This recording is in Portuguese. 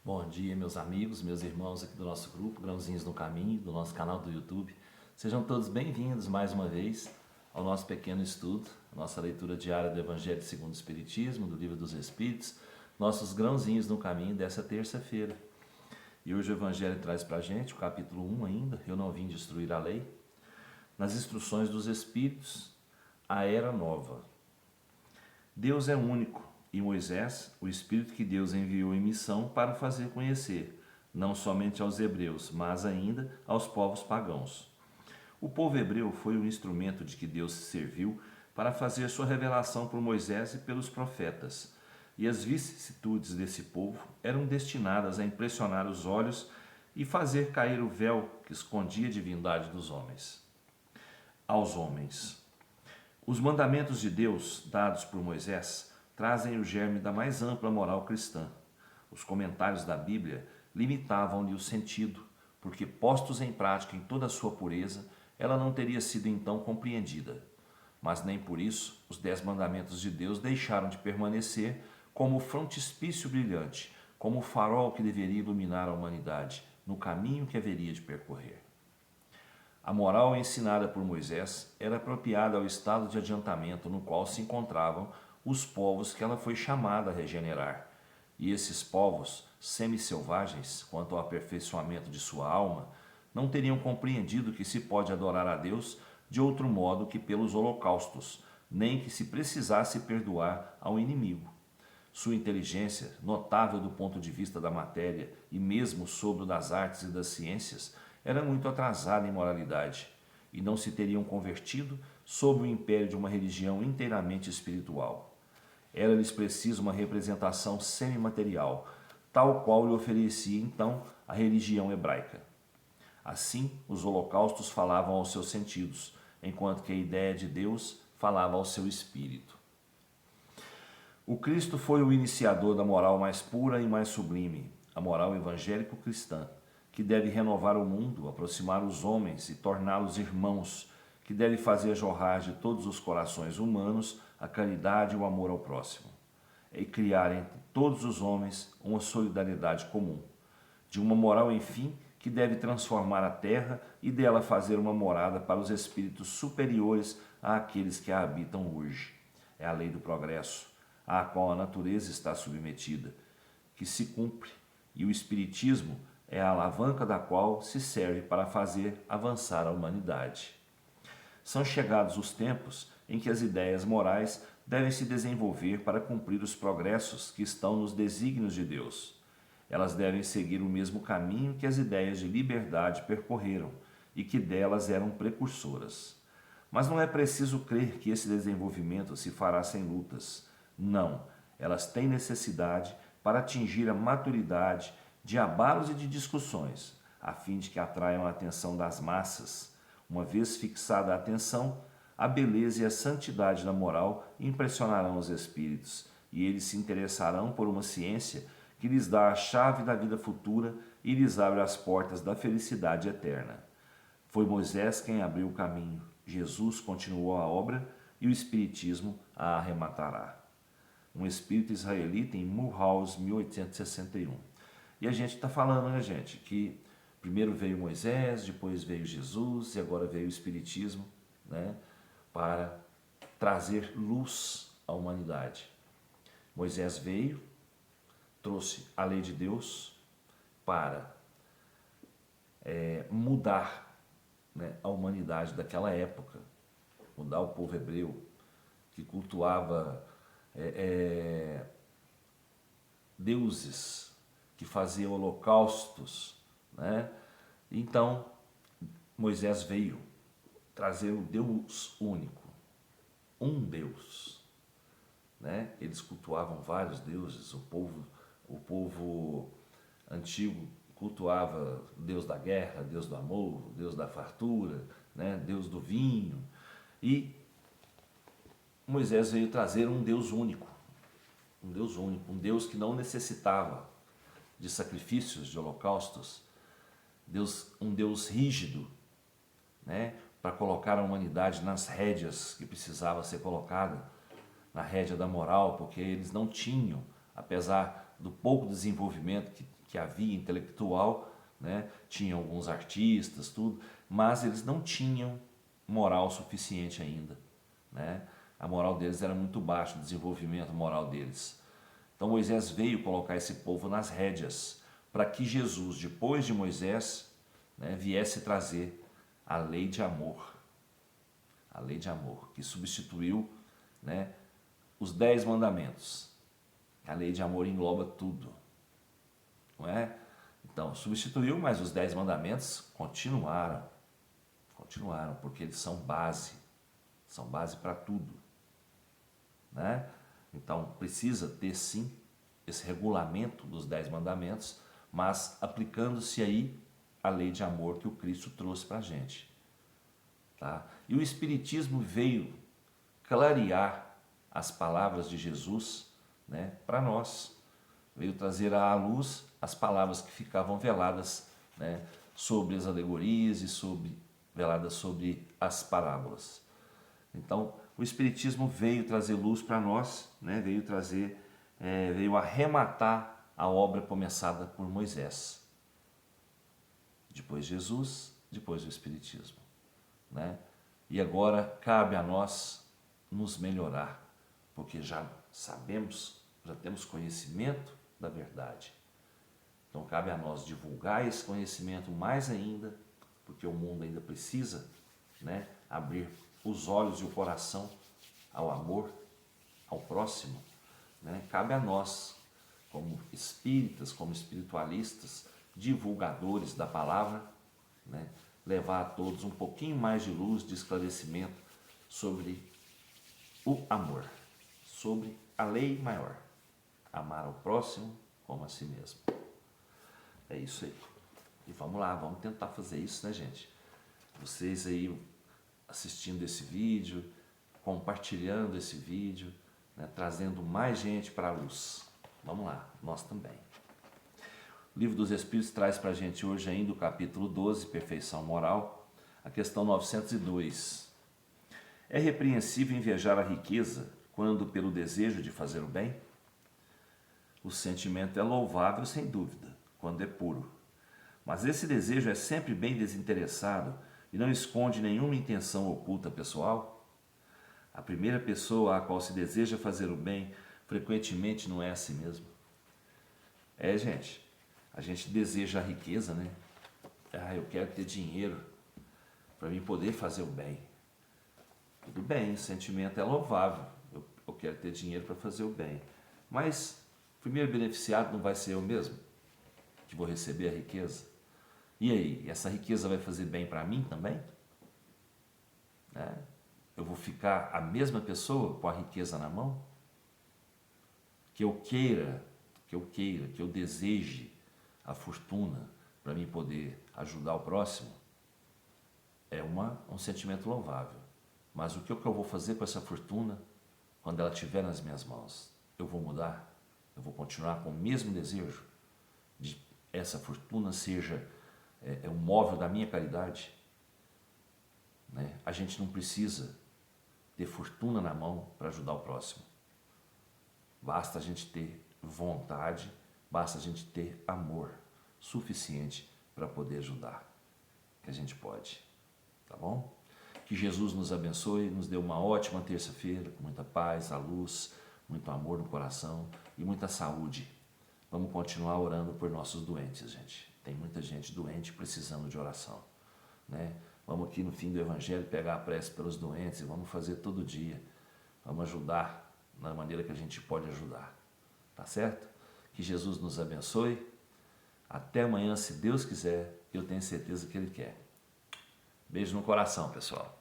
Bom dia, meus amigos, meus irmãos aqui do nosso grupo, Grãozinhos no Caminho, do nosso canal do YouTube. Sejam todos bem-vindos mais uma vez ao nosso pequeno estudo, nossa leitura diária do Evangelho segundo o Espiritismo, do Livro dos Espíritos, nossos Grãozinhos no Caminho dessa terça-feira. E hoje o Evangelho traz para a gente o capítulo 1 ainda, Eu não vim destruir a lei, nas instruções dos Espíritos, a Era Nova. Deus é único e Moisés, o Espírito que Deus enviou em missão para o fazer conhecer, não somente aos hebreus, mas ainda aos povos pagãos. O povo hebreu foi o instrumento de que Deus se serviu para fazer sua revelação por Moisés e pelos profetas, e as vicissitudes desse povo eram destinadas a impressionar os olhos e fazer cair o véu que escondia a divindade dos homens. Aos homens. Os mandamentos de Deus, dados por Moisés, trazem o germe da mais ampla moral cristã. Os comentários da Bíblia limitavam-lhe o sentido, porque, postos em prática em toda a sua pureza, ela não teria sido então compreendida. Mas nem por isso os 10 mandamentos de Deus deixaram de permanecer como o frontispício brilhante, como o farol que deveria iluminar a humanidade no caminho que haveria de percorrer. A moral ensinada por Moisés era apropriada ao estado de adiantamento no qual se encontravam os povos que ela foi chamada a regenerar. E esses povos, semi-selvagens quanto ao aperfeiçoamento de sua alma, não teriam compreendido que se pode adorar a Deus de outro modo que pelos holocaustos, nem que se precisasse perdoar ao inimigo. Sua inteligência, notável do ponto de vista da matéria e mesmo sobre o das artes e das ciências, era muito atrasada em moralidade, e não se teriam convertido sob o império de uma religião inteiramente espiritual. Era-lhes preciso uma representação semimaterial, tal qual lhe oferecia então a religião hebraica. Assim, os holocaustos falavam aos seus sentidos, enquanto que a ideia de Deus falava ao seu espírito. O Cristo foi o iniciador da moral mais pura e mais sublime, a moral evangélico-cristã, que deve renovar o mundo, aproximar os homens e torná-los irmãos, que deve fazer jorrar de todos os corações humanos a caridade e o amor ao próximo, e criar entre todos os homens uma solidariedade comum, de uma moral, enfim, que deve transformar a terra e dela fazer uma morada para os espíritos superiores àqueles que a habitam hoje. É a lei do progresso, à qual a natureza está submetida, que se cumpre, e o espiritismo é a alavanca da qual se serve para fazer avançar a humanidade. São chegados os tempos em que as ideias morais devem se desenvolver para cumprir os progressos que estão nos desígnios de Deus. Elas devem seguir o mesmo caminho que as ideias de liberdade percorreram e que delas eram precursoras. Mas não é preciso crer que esse desenvolvimento se fará sem lutas. Não, elas têm necessidade para atingir a maturidade de abalos e de discussões, a fim de que atraiam a atenção das massas. Uma vez fixada a atenção, a beleza e a santidade da moral impressionarão os espíritos, e eles se interessarão por uma ciência que lhes dá a chave da vida futura e lhes abre as portas da felicidade eterna. Foi Moisés quem abriu o caminho, Jesus continuou a obra e o Espiritismo a arrematará. Um espírito israelita em Mulhouse, 1861. E a gente está falando, né, gente, que primeiro veio Moisés, depois veio Jesus e agora veio o Espiritismo, né, para trazer luz à humanidade. Moisés veio, trouxe a lei de Deus para mudar, né, a humanidade daquela época, mudar o povo hebreu que cultuava deuses, que fazia holocaustos, né? Então, Moisés veio trazer o Deus único, um Deus, né? Eles cultuavam vários deuses, o povo antigo cultuava o Deus da guerra, Deus do amor, Deus da fartura, né? Deus do vinho, e Moisés veio trazer um Deus único, um Deus que não necessitava de sacrifícios, de holocaustos, um Deus rígido, né, para colocar a humanidade nas rédeas que precisava ser colocada, na rédea da moral, porque eles não tinham, apesar do pouco desenvolvimento que havia intelectual, né? Tinha alguns artistas, tudo, mas eles não tinham moral suficiente ainda, né? A moral deles era muito baixa, o desenvolvimento moral deles. Então Moisés veio colocar esse povo nas rédeas, para que Jesus, depois de Moisés, né, viesse trazer a lei de amor. A lei de amor, que substituiu, né, os 10 mandamentos. A lei de amor engloba tudo, não é? Então, substituiu, mas os 10 mandamentos continuaram, porque eles são base para tudo, né? Então, precisa ter sim esse regulamento dos 10 mandamentos, mas aplicando-se aí a lei de amor que o Cristo trouxe para a gente, tá? E o Espiritismo veio clarear as palavras de Jesus, né, para nós. Veio trazer à luz as palavras que ficavam veladas, né, sobre as alegorias e veladas sobre as parábolas. Então, o Espiritismo veio trazer luz para nós, né, veio arrematar a obra começada por Moisés. Depois Jesus, depois o Espiritismo, né? E agora cabe a nós nos melhorar, porque já sabemos, já temos conhecimento da verdade. Então cabe a nós divulgar esse conhecimento mais ainda, porque o mundo ainda precisa, né, abrir os olhos e o coração ao amor, ao próximo, né? Cabe a nós, como espíritas, como espiritualistas, divulgadores da palavra, né, levar a todos um pouquinho mais de luz, de esclarecimento sobre o amor, sobre a lei maior, amar ao próximo como a si mesmo. É isso aí. E vamos lá, vamos tentar fazer isso, né, gente? Vocês aí assistindo esse vídeo, compartilhando esse vídeo, né, trazendo mais gente para a luz. Vamos lá, nós também. O Livro dos Espíritos traz para a gente hoje ainda o capítulo 12, Perfeição Moral, a questão 902. É repreensível invejar a riqueza quando pelo desejo de fazer o bem? O sentimento é louvável, sem dúvida, quando é puro. Mas esse desejo é sempre bem desinteressado e não esconde nenhuma intenção oculta pessoal? A primeira pessoa a qual se deseja fazer o bem frequentemente não é assim mesmo. Gente, a gente deseja a riqueza, né? Eu quero ter dinheiro para mim poder fazer o bem. Tudo bem, o sentimento é louvável. Eu quero ter dinheiro para fazer o bem. Mas o primeiro beneficiado não vai ser eu mesmo, que vou receber a riqueza? E aí, essa riqueza vai fazer bem para mim também? Eu vou ficar a mesma pessoa com a riqueza na mão? Que eu deseje a fortuna para mim poder ajudar o próximo? É um sentimento louvável. Mas o que eu vou fazer com essa fortuna quando ela estiver nas minhas mãos? Eu vou mudar? Eu vou continuar com o mesmo desejo de essa fortuna seja um móvel da minha caridade? Né? A gente não precisa ter fortuna na mão para ajudar o próximo. Basta a gente ter vontade, basta a gente ter amor suficiente para poder ajudar, que a gente pode, tá bom? Que Jesus nos abençoe, nos dê uma ótima terça-feira, com muita paz, a luz, muito amor no coração e muita saúde. Vamos continuar orando por nossos doentes, gente. Tem muita gente doente precisando de oração, né? Vamos aqui no fim do Evangelho pegar a prece pelos doentes e vamos fazer todo dia. Vamos ajudar na maneira que a gente pode ajudar, tá certo? Que Jesus nos abençoe. Até amanhã, se Deus quiser, eu tenho certeza que Ele quer. Beijo no coração, pessoal.